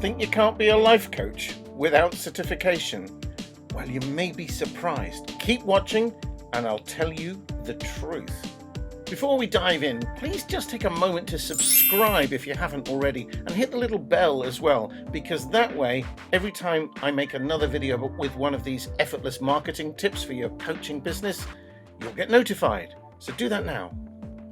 Think you can't be a life coach without certification? Well, you may be surprised. Keep watching and I'll tell you the truth. Before we dive in, please just take a moment to subscribe if you haven't already and hit the little bell as well, because that way, every time I make another video with one of these effortless marketing tips for your coaching business, you'll get notified. So do that now.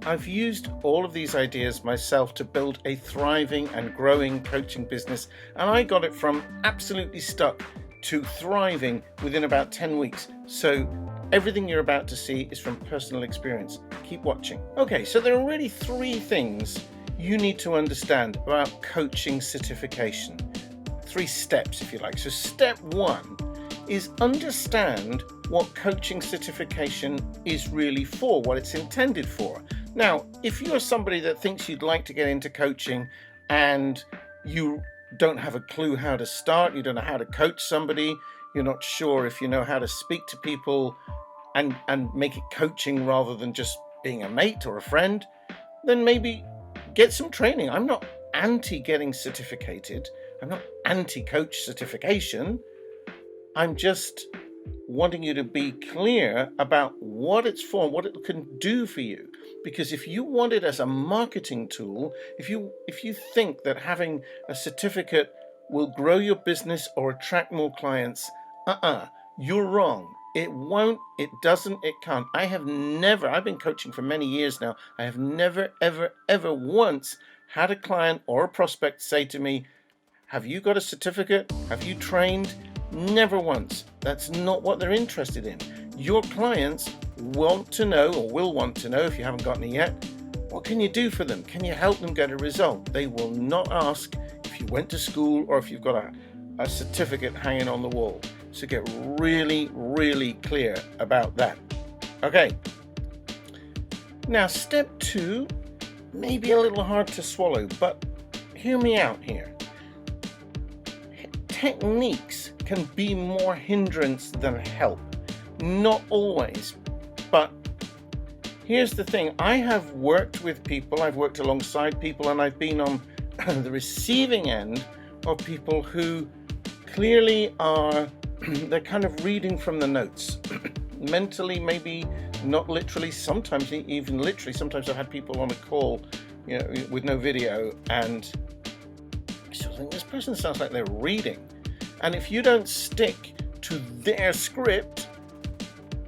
I've used all of these ideas myself to build a thriving and growing coaching business, and I got it from absolutely stuck to thriving within about 10 weeks. So everything you're about to see is from personal experience. Keep watching. Okay, so there are really 3 things you need to understand about coaching certification. 3 steps, if you like. So step 1 is understand what coaching certification is really for, what it's intended for. Now, if you're somebody that thinks you'd like to get into coaching and you don't have a clue how to start, you don't know how to coach somebody, you're not sure if you know how to speak to people and make it coaching rather than just being a mate or a friend, then maybe get some training. I'm not anti getting certificated. I'm not anti coach certification. I'm just wanting you to be clear about what it's for, what it can do for you. Because if you want it as a marketing tool, if you think that having a certificate will grow your business or attract more clients, you're wrong. It won't, it doesn't, it can't. I've been coaching for many years now. I have never, ever once had a client or a prospect say to me, have you got a certificate? Have you trained? Never once. That's not what they're interested in. Your clients want to know, or will want to know if you haven't gotten it yet, what can you do for them? Can you help them get a result? They will not ask if you went to school or if you've got a certificate hanging on the wall. So get really, really clear about that. Okay. Now, step 2 may be a little hard to swallow, but hear me out here. Techniques can be more hindrance than help. Not always, but here's the thing. I have worked with people, I've worked alongside people, and I've been on the receiving end of people who clearly are, they're kind of reading from the notes. Mentally, maybe not literally, sometimes even literally. Sometimes I've had people on a call, with no video, and I still think this person sounds like they're reading. And if you don't stick to their script,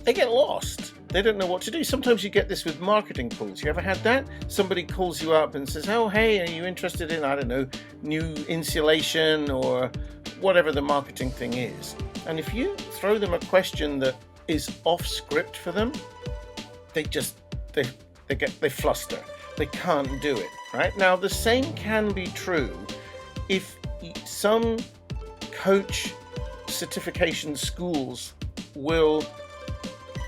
they get lost. They don't know what to do. Sometimes you get this with marketing calls. You ever had that? Somebody calls you up and says, oh, hey, are you interested in, I don't know, new insulation or whatever the marketing thing is? And if you throw them a question that is off script for them, they fluster. They can't do it, right? Now, the same can be true if some coach certification schools will,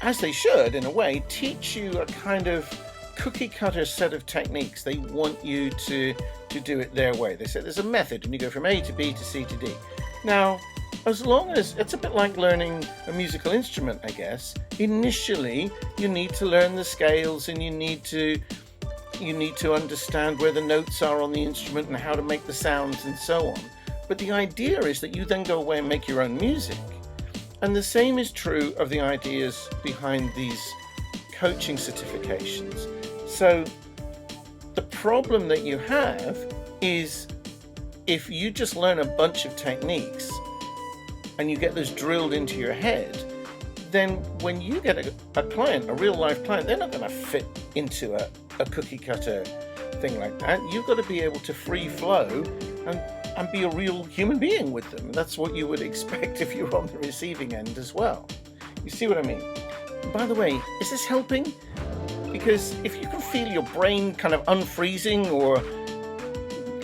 as they should in a way, teach you a kind of cookie cutter set of techniques. They want you to do it their way. They say there's a method and you go from A to B to C to D. Now, as long as it's a bit like learning a musical instrument, I guess, initially you need to learn the scales and you need to understand where the notes are on the instrument and how to make the sounds and so on. But the idea is that you then go away and make your own music. And the same is true of the ideas behind these coaching certifications. So the problem that you have is if you just learn a bunch of techniques and you get those drilled into your head, then when you get a client, a real life client, they're not going to fit into a cookie cutter thing like that. You've got to be able to free flow and be a real human being with them. That's what you would expect if you're on the receiving end as well. You see what I mean? And by the way, is this helping? Because if you can feel your brain kind of unfreezing or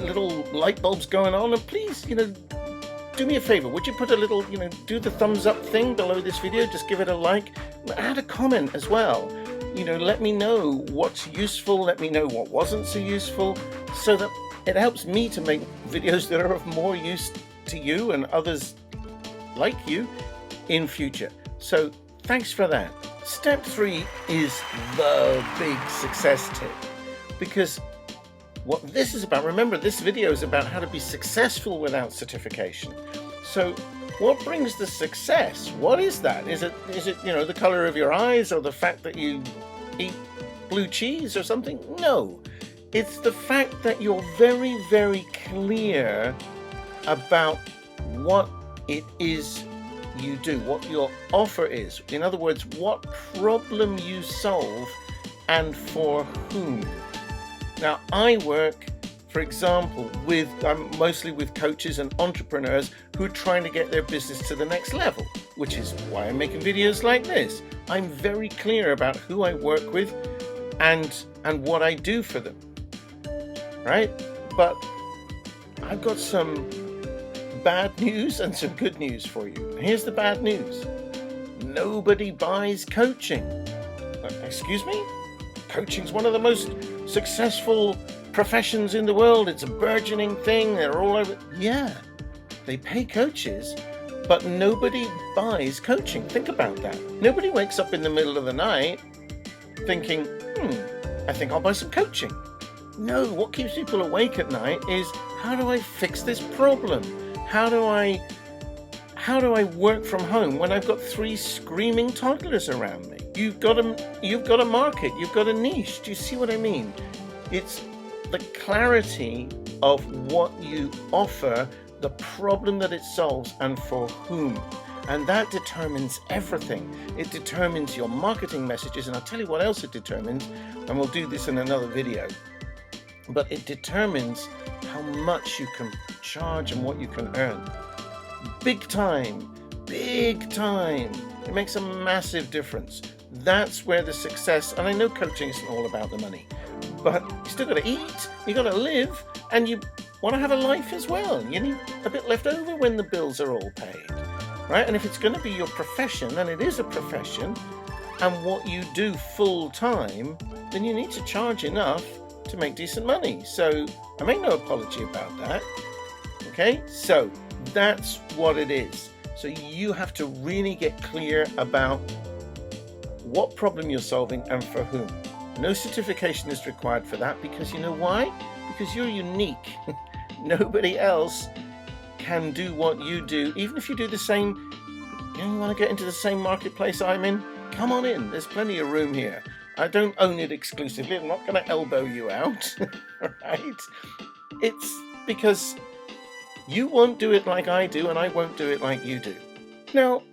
little light bulbs going on, and please, do me a favor. Would you put a little, do the thumbs up thing below this video? Just give it a like. Add a comment as well. Let me know what's useful. Let me know what wasn't so useful, so that it helps me to make videos that are of more use to you and others like you in future. So thanks for that. Step 3 is the big success tip, because what this is about. Remember, this video is about how to be successful without certification. So what brings the success? What is that? Is it the color of your eyes, or the fact that you eat blue cheese or something? No, it's the fact that you're very, very clear about what it is you do, what your offer is. In other words, what problem you solve and for whom. Now, I work, for example, mostly with coaches and entrepreneurs who are trying to get their business to the next level, which is why I'm making videos like this. I'm very clear about who I work with and what I do for them, right? But I've got some bad news and some good news for you. Here's the bad news. Nobody buys coaching. Excuse me? Coaching's one of the most successful professions in the world. It's a burgeoning thing. They're all over. Yeah, they pay coaches, but nobody buys coaching. Think about that. Nobody wakes up in the middle of the night thinking, I think I'll buy some coaching. No, what keeps people awake at night is, how do I fix this problem? How do I work from home when I've got 3 screaming toddlers around me? You've got a market, you've got a niche. Do you see what I mean? It's the clarity of what you offer, the problem that it solves, and for whom. And that determines everything. It determines your marketing messages, and I'll tell you what else it determines, and we'll do this in another video. But it determines how much you can charge and what you can earn. Big time. It makes a massive difference. That's where the success, and I know coaching isn't all about the money, but you still got to eat, you got to live, and you want to have a life as well. You need a bit left over when the bills are all paid, right? And if it's going to be your profession, and it is a profession, and what you do full time, then you need to charge enough to make decent money. So I make no apology about that. Okay, so that's what it is. So you have to really get clear about what problem you're solving and for whom. No certification is required for that, because you know why? Because you're unique. Nobody else can do what you do. Even if you do the same, you want to get into the same marketplace I'm in, come on in. There's plenty of room here. I don't own it exclusively. I'm not going to elbow you out, right? It's because you won't do it like I do, and I won't do it like you do. Now,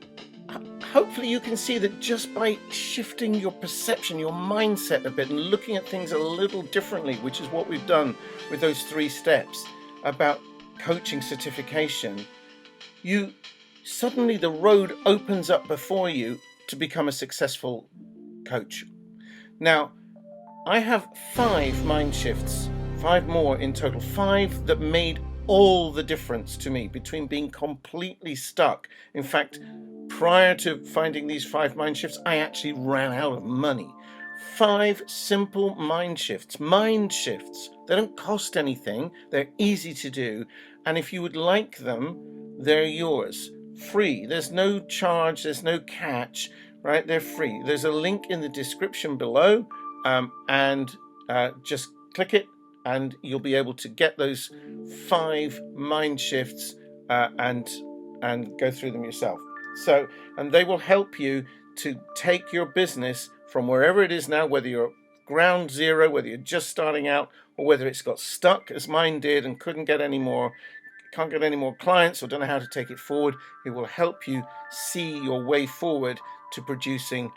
hopefully you can see that just by shifting your perception, your mindset a bit, and looking at things a little differently, which is what we've done with those 3 steps about coaching certification, suddenly the road opens up before you to become a successful coach. Now, I have 5 mind shifts, 5 more in total, 5 that made all the difference to me between being completely stuck. In fact, prior to finding these 5 mind shifts, I actually ran out of money. 5 simple mind shifts. Mind shifts. They don't cost anything. They're easy to do. And if you would like them, they're yours. Free. There's no charge. There's no catch. Right? They're free. There's a link in the description below, and just click it, and you'll be able to get those 5 mind shifts and go through them yourself. So, and they will help you to take your business from wherever it is now, whether you're ground zero, whether you're just starting out, or whether it's got stuck as mine did and can't get any more clients, or don't know how to take it forward. It will help you see your way forward to producing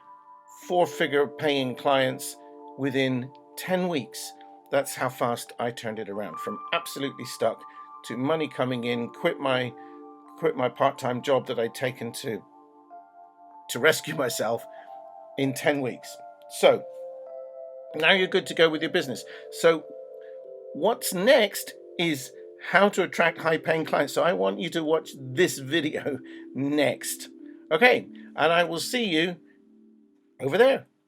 4-figure paying clients within 10 weeks. That's how fast I turned it around, from absolutely stuck to money coming in, quit my part-time job that I'd taken to rescue myself in 10 weeks. So now you're good to go with your business. So what's next is how to attract high-paying clients. So I want you to watch this video next. Okay, and I will see you over there.